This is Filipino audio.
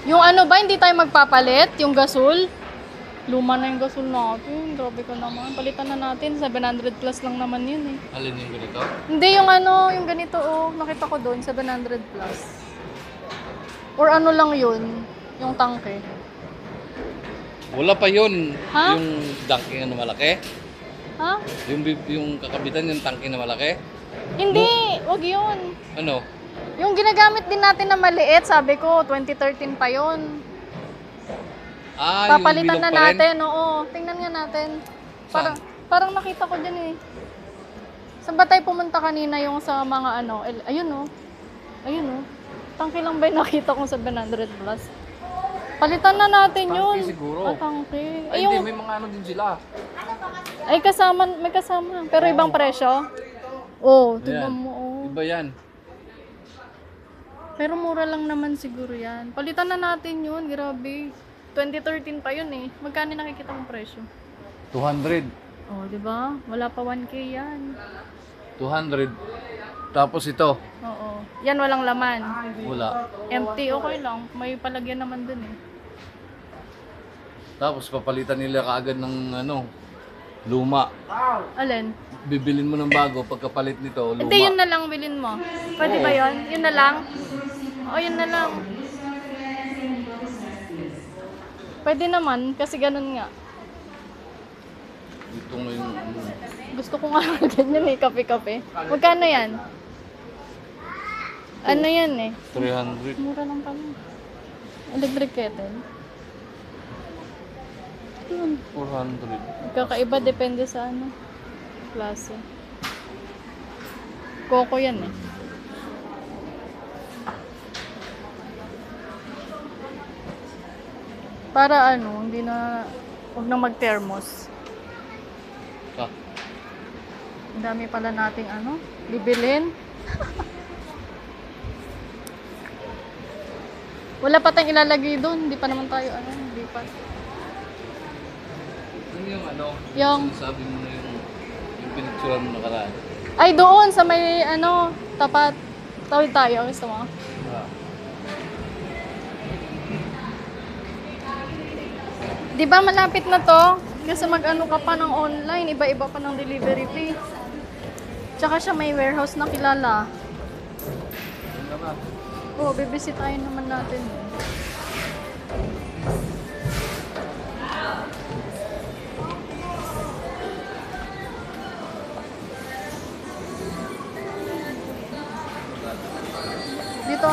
Yung ano ba, hindi tayo magpapalit? Yung gasol? Luma na yung gasol natin. Grabe ka naman. Palitan na natin. 700 plus lang naman yun eh. Alin yung ganito? Hindi yung ano, yung ganito oh. Nakita ko doon, 700 plus. Or ano lang yun, yung tangke. Wala pa yun. Ha? Yung tangke na malaki. Ha? Yung kakabitan yung tangke na malaki. Hindi, wag yun. Ano? Yung ginagamit din natin na maliit, sabi ko, 2013 pa yun. Ah, Papalitan yung na bilog pa rin? natin, oo. Tingnan nga natin. Parang, parang nakita ko dyan eh. Saan ba tayo pumunta kanina yung sa mga ano? Ayun oh. Ayun oh. Tangke lang ba yung nakita kong 700 plus? Palitan na natin yun. Tangke siguro. Ah, tangke. Ay, Ay, yung, hindi. May mga ano din sila. ay kasama, may kasama. Pero ibang presyo? Oo, tignan Ayan. mo oh. Iba yan. Pero mura lang naman siguro yan. Palitan na natin yun, grabe. 2013 pa yun eh. Magkano nakikita mong presyo? 200. Oh, di ba? Wala pa 1K yan. 200. Tapos ito. Oo. Yan walang laman. Wala. Empty, okay lang. May palagyan naman dun eh. Tapos papalitan nila kaagad ng ano, luma. Alin? Bibilin mo ng bago pagkapalit nito, luma. Hindi, yun na lang bilhin mo. Pwede ba yun? Yun na lang? O, yun na lang. Pwede naman, kasi ganun nga. Ito ngayon. Gusto ko nga ganyan eh, kape-kape. Magkano yan? Ano yan eh? 300. Mura lang pala. Electric kettle. 400. Kakaiba, depende sa ano. Klase. Coco yan eh. Para ano, hindi na, huwag na mag-thermos. Ah, Ang dami pala nating ano, bibilin. Wala pa tayong ilalagay doon, hindi pa naman tayo ano, hindi pa. ano yung ano? Yung, Sabi mo na yung pinicturan mo nakaraan. ay doon sa may ano, tapat. Tawid tayo, gusto mo? Ah. Di ba malapit na to? Kasi mag-ano ka pa ng online, iba-iba pa ng delivery fee. Tsaka siya may warehouse na kilala. Ano naman? Oo, bibisitahin naman natin. Dito.